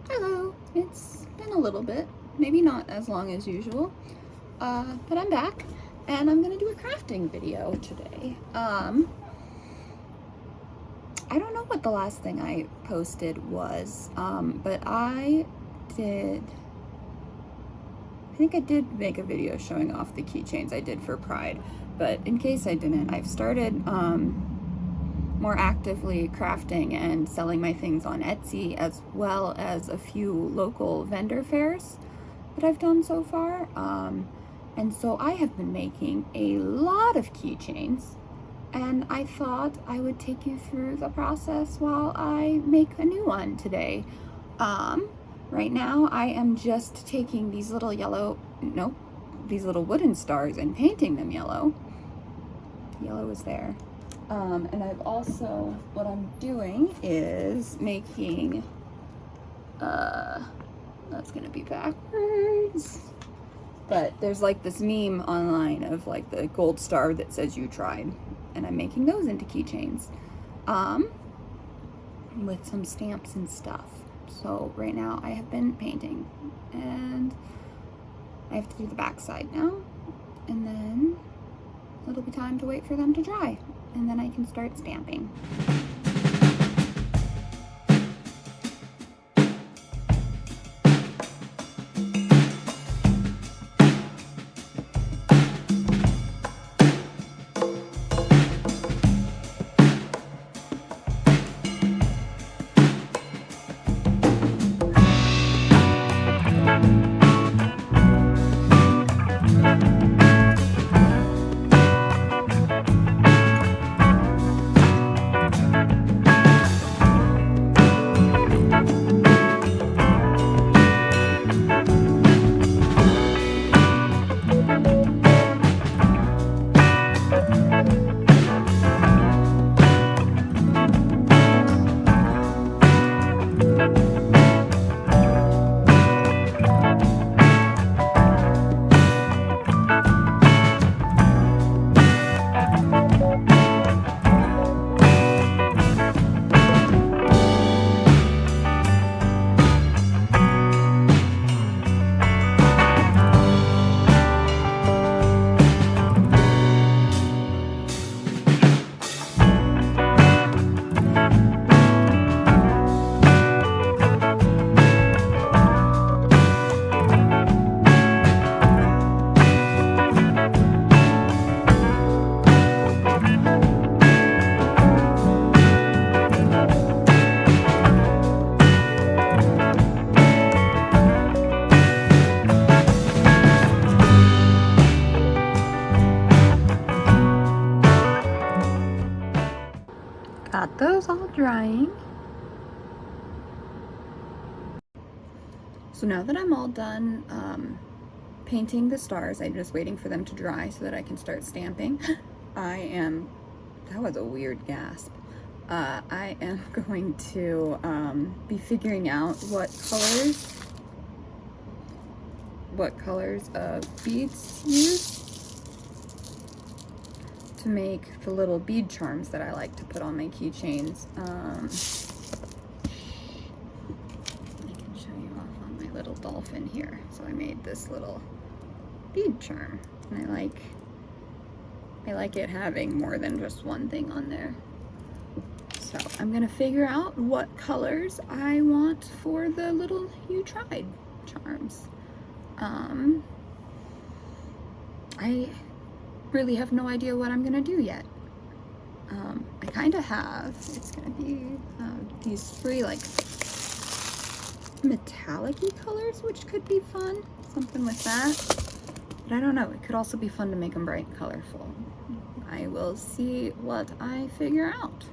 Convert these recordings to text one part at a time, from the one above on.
Hello, it's been a little bit, maybe not as long as usual, but I'm back and I'm gonna do a crafting video today. I don't know what the last thing I posted was, but I think I did make a video showing off the keychains I did for Pride, but in case I didn't, I've started more actively crafting and selling my things on Etsy, as well as a few local vendor fairs that I've done so far. And so I have been making a lot of keychains, and I thought I would take you through the process while I make a new one today. Right now I am just taking these little these little wooden stars and painting them yellow. Yellow is there. And I've also, what I'm doing is making, that's gonna be backwards, but there's like this meme online of like the gold star that says you tried, and I'm making those into keychains, with some stamps and stuff. So right now I have been painting, and I have to do the back side now, and then it'll be time to wait for them to dry, and then I can start stamping. Got those all drying. So now that I'm all done painting the stars, I'm just waiting for them to dry so that I can start stamping. That was a weird gasp. I am going to be figuring out what colors of beads use to make the little bead charms that I like to put on my keychains. I can show you off on my little dolphin here. So I made this little bead charm, and I like it having more than just one thing on there. So I'm gonna figure out what colors I want for the little "You Tried" charms. I really have no idea what I'm gonna do yet. I kind of have. It's gonna be these three like metallic-y colors, which could be fun. Something with that. But I don't know. It could also be fun to make them bright and colorful. I will see what I figure out.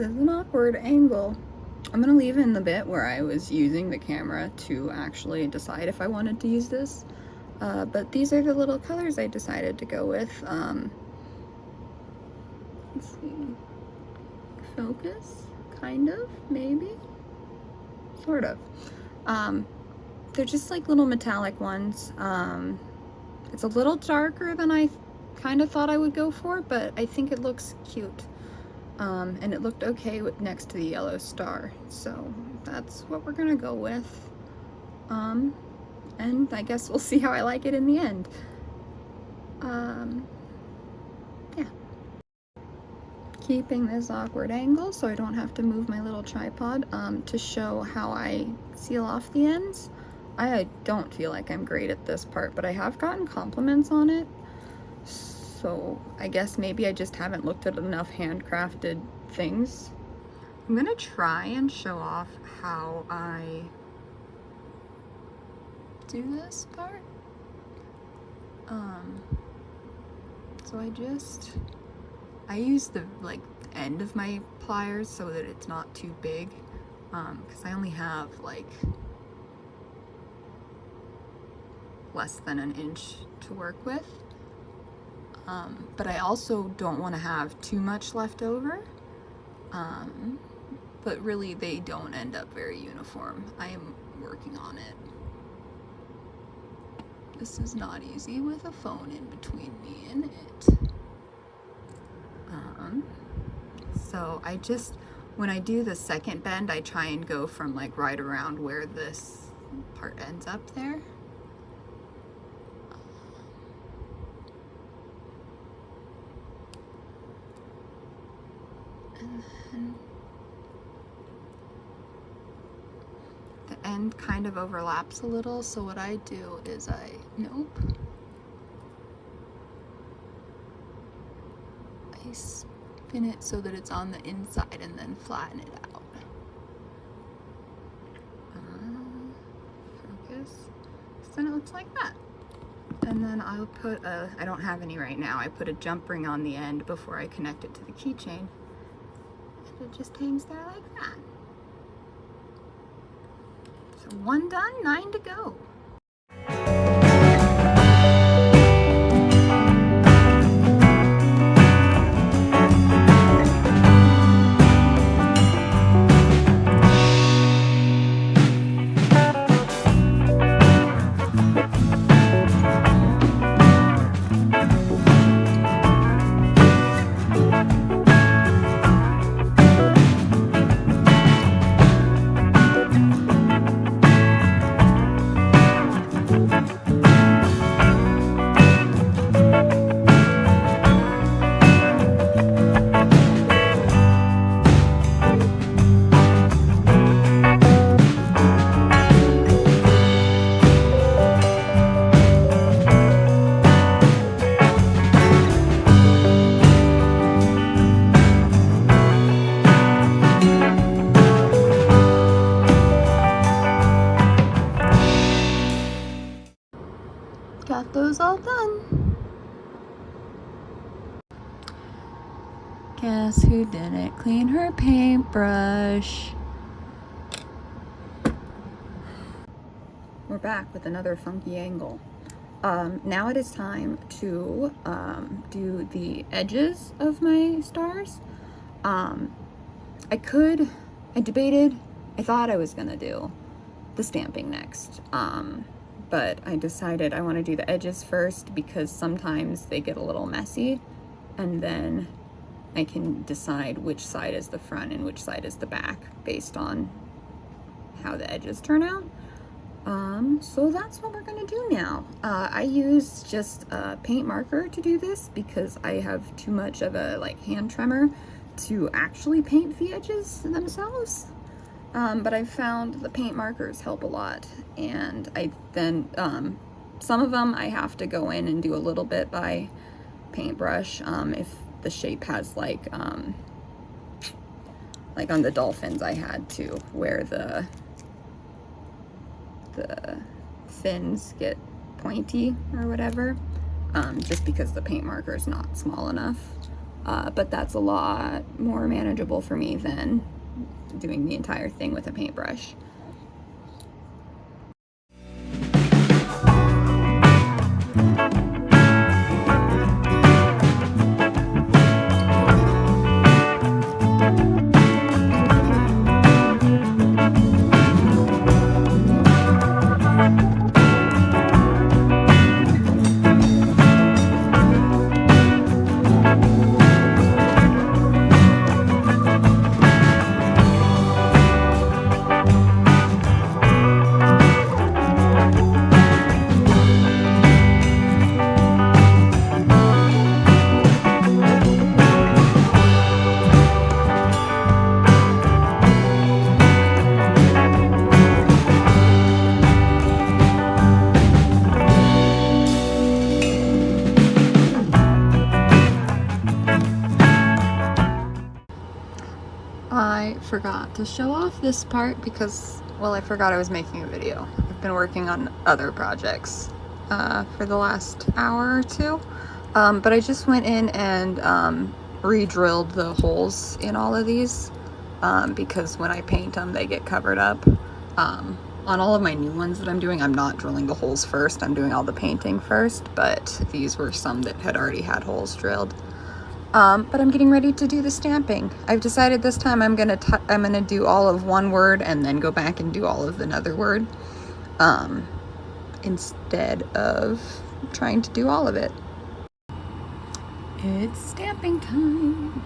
is an awkward angle. I'm gonna leave in the bit where I was using the camera to actually decide if I wanted to use this. But these are the little colors I decided to go with. Let's see. Focus, kind of, maybe, sort of. They're just like little metallic ones. It's a little darker than I kind of thought I would go for, but I think it looks cute. And it looked okay next to the yellow star, so that's what we're gonna go with. And I guess we'll see how I like it in the end. Yeah. Keeping this awkward angle so I don't have to move my little tripod to show how I seal off the ends. I don't feel like I'm great at this part, but I have gotten compliments on it. So I guess maybe I just haven't looked at enough handcrafted things. I'm gonna try and show off how I do this part. So I use the end of my pliers so that it's not too big, because I only have like less than an inch to work with. But I also don't want to have too much left over. But really they don't end up very uniform. I am working on it. This is not easy with a phone in between me and it. So when I do the second bend, I try and go from like right around where this part ends up there. And then the end kind of overlaps a little, so what I do is I spin it so that it's on the inside and then flatten it out. Focus. So it looks like that. And then I'll put I don't have any right now, I put a jump ring on the end before I connect it to the keychain. And it just hangs there like that. So 1 done, 9 to go. Got those all done. Guess who didn't clean her paintbrush? We're back with another funky angle. Now it is time to do the edges of my stars. I debated, I thought I was gonna do the stamping next. But I decided I want to do the edges first because sometimes they get a little messy, and then I can decide which side is the front and which side is the back based on how the edges turn out. So that's what we're gonna do now. I use just a paint marker to do this because I have too much of a hand tremor to actually paint the edges themselves. But I've found the paint markers help a lot, and I then some of them I have to go in and do a little bit by paintbrush if the shape has like on the dolphins I had to, where the fins get pointy or whatever, just because the paint marker is not small enough. but that's a lot more manageable for me than doing the entire thing with a paintbrush. I forgot to show off this part because, well, I forgot I was making a video. I've been working on other projects for the last hour or two, but I just went in and re-drilled the holes in all of these because when I paint them, they get covered up. On all of my new ones that I'm doing, I'm not drilling the holes first. I'm doing all the painting first, but these were some that had already had holes drilled. But I'm getting ready to do the stamping. I've decided this time I'm gonna do all of one word and then go back and do all of another word, instead of trying to do all of it. It's stamping time.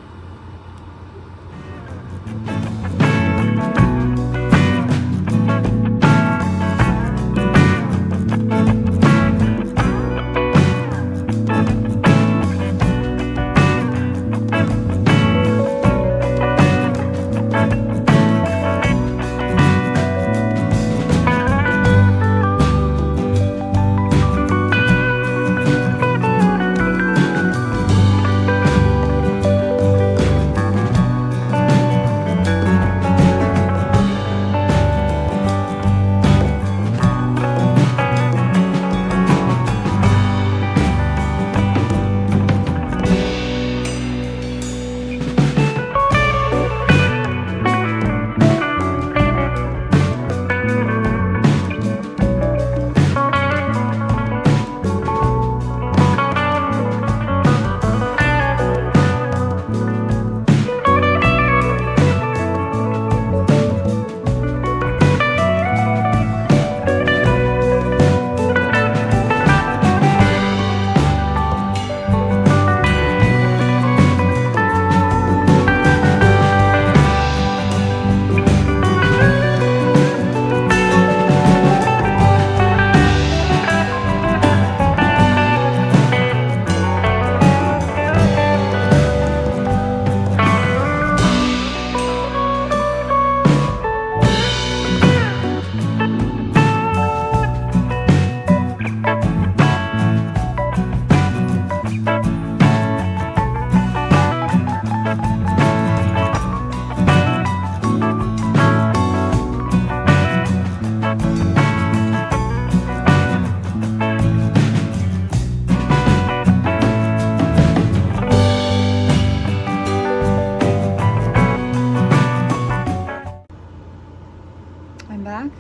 I'm back.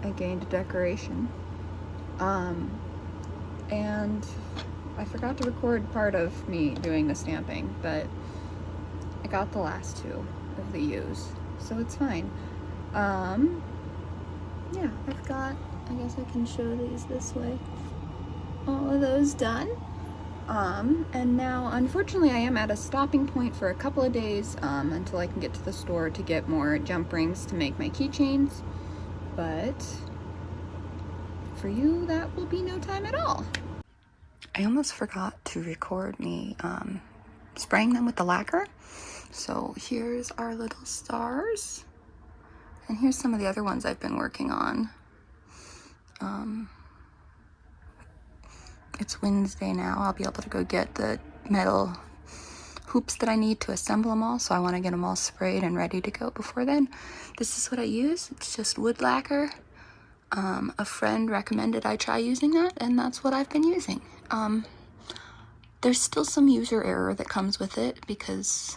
I gained a decoration. And I forgot to record part of me doing the stamping, but I got the last two of the U's, so it's fine. Yeah, I've got, I guess I can show these this way. All of those done. And now, unfortunately, I am at a stopping point for a couple of days until I can get to the store to get more jump rings to make my keychains. But for you, that will be no time at all. I almost forgot to record me spraying them with the lacquer. So here's our little stars. And here's some of the other ones I've been working on. It's Wednesday now. I'll be able to go get the metal hoops that I need to assemble them all, so I want to get them all sprayed and ready to go before then. This is what I use. It's just wood lacquer. A friend recommended I try using that, and that's what I've been using. There's still some user error that comes with it because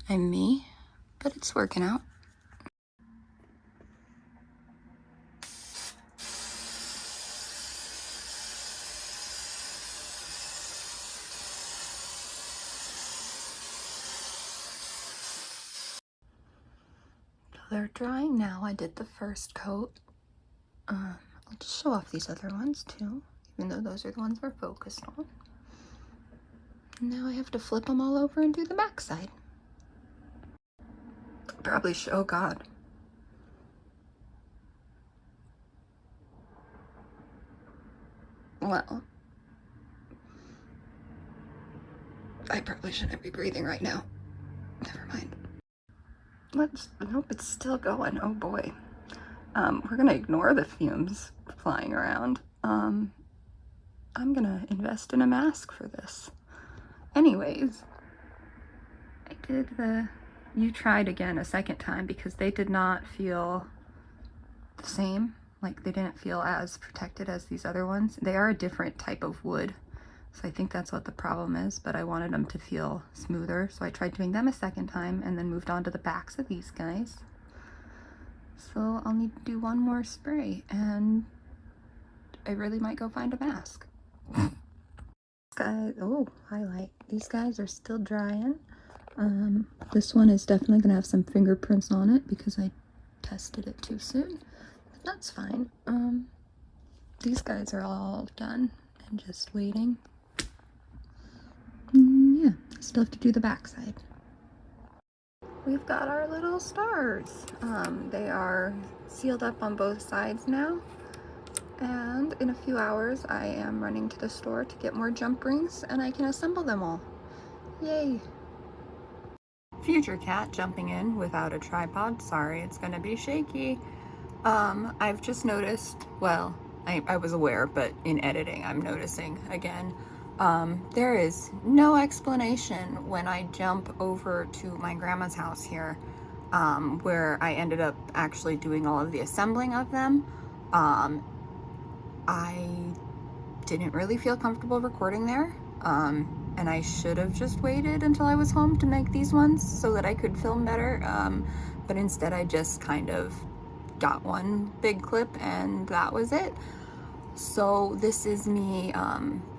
I'm me, but it's working out. They're drying now. I did the first coat. I'll just show off these other ones too, even though those are the ones we're focused on. Now I have to flip them all over and do the back side. Probably should, oh God. Well, I probably shouldn't be breathing right now. Never mind. Nope, it's still going. Oh boy. We're gonna ignore the fumes flying around. I'm gonna invest in a mask for this. Anyways, I did you tried again a second time because they did not feel the same. Like, they didn't feel as protected as these other ones. They are a different type of wood, so I think that's what the problem is, but I wanted them to feel smoother, so I tried doing them a second time and then moved on to the backs of these guys. So I'll need to do one more spray, and I really might go find a mask. Guys, oh, highlight. These guys are still drying. This one is definitely gonna have some fingerprints on it because I tested it too soon. But that's fine. These guys are all done and just waiting. Yeah, still have to do the backside. We've got our little stars. They are sealed up on both sides now. And in a few hours, I am running to the store to get more jump rings and I can assemble them all. Yay! Future cat jumping in without a tripod. Sorry, it's gonna be shaky. I've just noticed, well, I was aware, but in editing, I'm noticing again. There is no explanation when I jump over to my grandma's house here, where I ended up actually doing all of the assembling of them. I didn't really feel comfortable recording there, and I should have just waited until I was home to make these ones so that I could film better, but instead I just kind of got one big clip and that was it. So this is me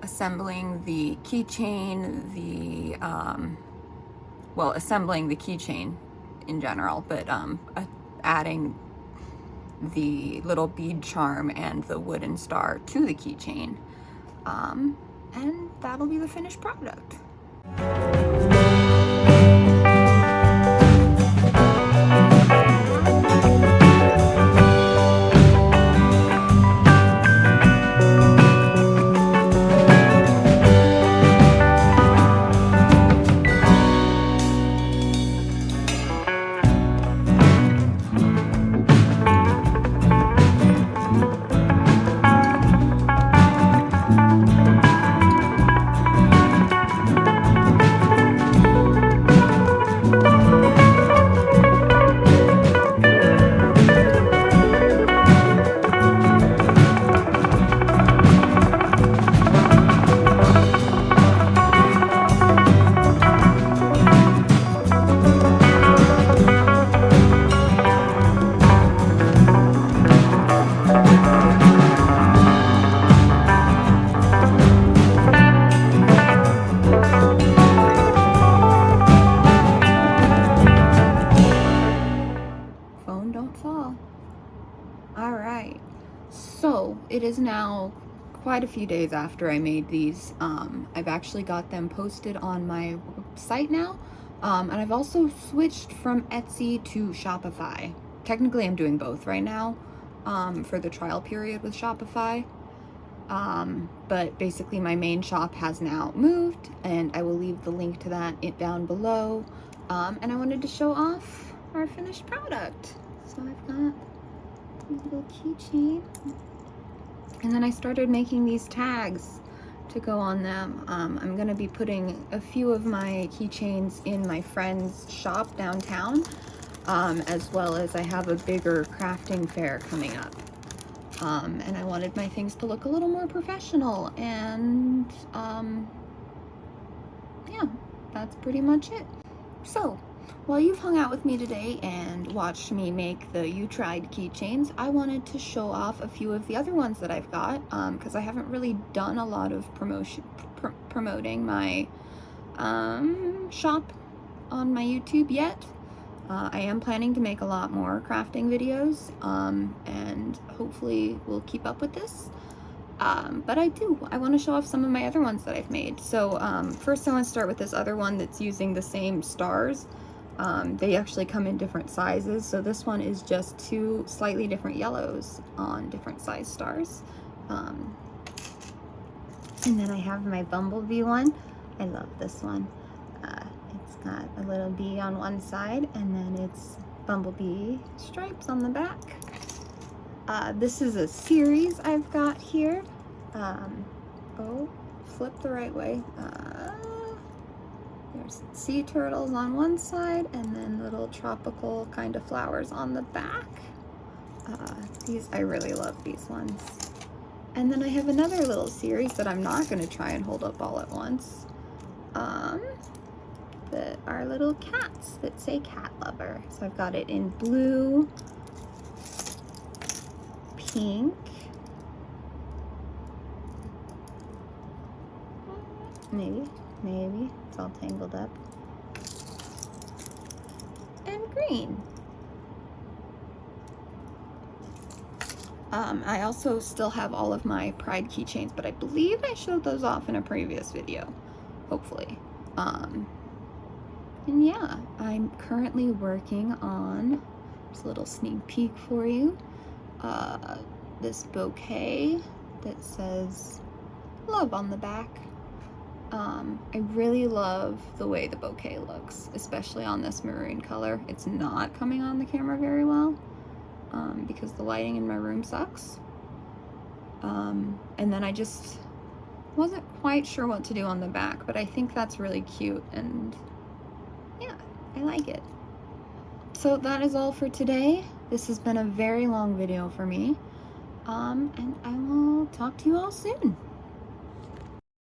assembling the keychain, well, assembling the keychain in general, but adding the little bead charm and the wooden star to the keychain, and that'll be the finished product. So it is now quite a few days after I made these. I've actually got them posted on my site now, and I've also switched from Etsy to Shopify. Technically I'm doing both right now for the trial period with Shopify, but basically my main shop has now moved, and I will leave the link to that down below. And I wanted to show off our finished product. So I've got a little keychain, and then I started making these tags to go on them. I'm gonna be putting a few of my keychains in my friend's shop downtown, as well as I have a bigger crafting fair coming up. And I wanted my things to look a little more professional and yeah, that's pretty much it. So, while you've hung out with me today and watched me make the You Tried keychains, I wanted to show off a few of the other ones that I've got, because I haven't really done a lot of promoting my shop on my YouTube yet. I am planning to make a lot more crafting videos, and hopefully we'll keep up with this. But I want to show off some of my other ones that I've made. So first I want to start with this other one that's using the same stars. They actually come in different sizes. So this one is just two slightly different yellows on different size stars. And then I have my bumblebee one. I love this one. It's got a little bee on one side, and then it's bumblebee stripes on the back. This is a series I've got here. Flip the right way. There's sea turtles on one side, and then little tropical kind of flowers on the back. I really love these ones. And then I have another little series that I'm not going to try and hold up all at once. That are little cats that say cat lover. So I've got it in blue, pink, maybe, it's all tangled up, and green. I also still have all of my Pride keychains, but I believe I showed those off in a previous video, hopefully. And yeah, I'm currently working on, just a little sneak peek for you, this bouquet that says love on the back. I really love the way the bouquet looks, especially on this maroon color. It's not coming on the camera very well, because the lighting in my room sucks. And then I just wasn't quite sure what to do on the back, but I think that's really cute, and yeah, I like it. So that is all for today. This has been a very long video for me, and I will talk to you all soon.